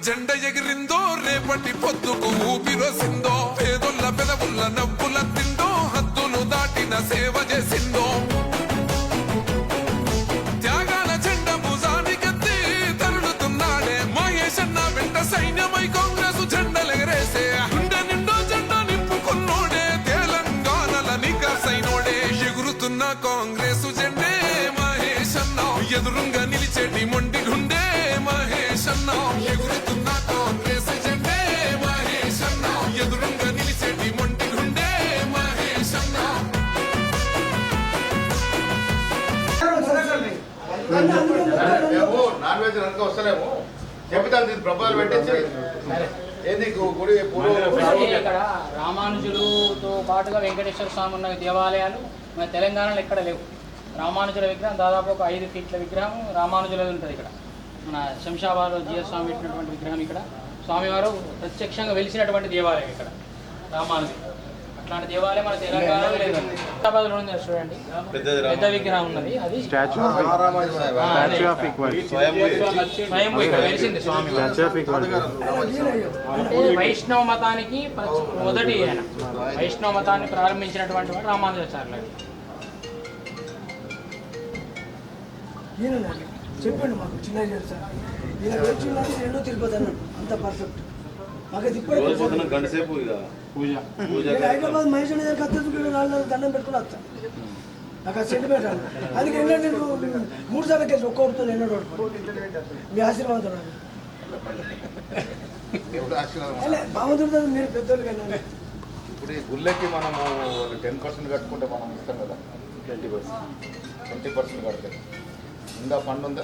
జెండ ఎగిరిందో రేపటి పొద్దుకు ఊపిరోసిందో పేదొల్ల పెదవుల్ల నవ్వుల తిందో హద్దులు దాటిన సేవ చేసిందో త్యాగాల జెండ భుజానికెత్తి తరులుతున్నాడే మహేష్ అన్న వెంట సైన్యమై కాంగ్రెస్ జెండలెగరేసే గుండె నిండో జెండ నింపుకున్నోడే తెలంగాణల నికాసైనోడే ఎగురుతున్న కాంగ్రెస్ జెండే మహేష్ అన్న ఎదురుంగా నిలిచేటి మొండి గుండె మహేష్ అన్న ఎగురుతున్న కాంగ్రెస్ జెండే మహేష్ అన్న ఎదురుంగా నిలిచేటి మొండి గుండె మహేష్ అన్న నాన్ వెజ్ కనుక వస్తలేము చెప్తాను ప్రపోజల్ పెట్టించి ఏది గుడి ఇక్కడ రామానుజులతో పాటుగా వెంకటేశ్వర స్వామి ఉన్న దేవాలయాలు మన తెలంగాణలో ఎక్కడ లేవు. రామానుజుల విగ్రహం దాదాపు ఒక 5 ఫీట్ల విగ్రహం రామానుజులది ఉంటుంది. ఇక్కడ మన శంషాబాద్లో జిఎస్ స్వామి పెట్టినటువంటి విగ్రహం ఇక్కడ స్వామివారు ప్రత్యక్షంగా వెలిసినటువంటి దేవాలయం ఇక్కడ రామానుజులు. అట్లాంటి దేవాలయం మన తెలంగాణలో లేదు. హైదరాబాద్లో ఉంది చూడండి, పెద్ద విగ్రహం ఉన్నది. అది వెలిసింది స్వామి. అంటే వైష్ణవ మతానికి మొదటి ఆయన వైష్ణవ మతాన్ని ప్రారంభించినటువంటి వాడు రామానుజాచార్యులు. చెప్పండి మాకు చిన్న సార్ ఈయన వచ్చిందని రెండో తిరుపతి అన్నాడు. అంత పర్ఫెక్ట్ మాకు హైదరాబాద్ మహేష్ దగ్గర కత్తి దండం పెట్టుకుని వస్తా. నాకు ఆ సెంటిమెంట్ అన్న అందుకే ఏంటంటే 3 సార్లు కేసు ఒక్కొక్కరితో ఎన్నో మీ ఆశీర్వాదం బాగుంటుంది. మీరు పెద్దోళ్ళు కానీ ఇప్పుడు ఈ గుళ్ళకి మనము 10% కట్టుకుంటే మనం ఇస్తాం కదా. 20% కడితే ఉందా ఫండ్ ఉందా?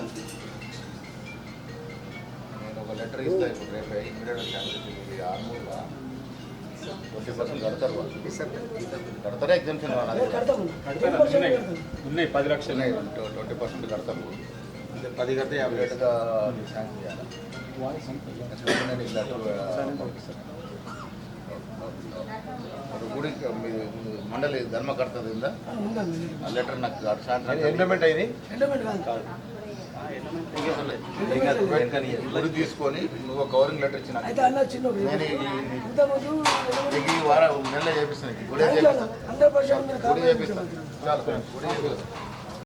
నేను ఒక లెటర్ ఇస్తా ఇప్పుడు రేపు ఇమీడియట్గా ఆర్మూర్గా 20% కడతారు కడతారా ఎగ్జామ్షన్ ఉన్నాయి 10 లక్షలు 20% కడతారు. 10 కడితే 50 ఏళ్ళుగా శాంక్షన్ చేయాలి. నేను ఈ లెటర్ గుడి మండలి ధర్మకర్తది ఉందా ఆ లెటర్ నాకు ఇంప్లిమెంట్ అయింది. గుడి తీసుకొని నువ్వు కవరింగ్ లెటర్ ఇచ్చిన నేను ఈ వారం నెలలో చేపిస్తాను. గుడి చేపిస్తాను. చాలా గుడి చేపిస్తాను.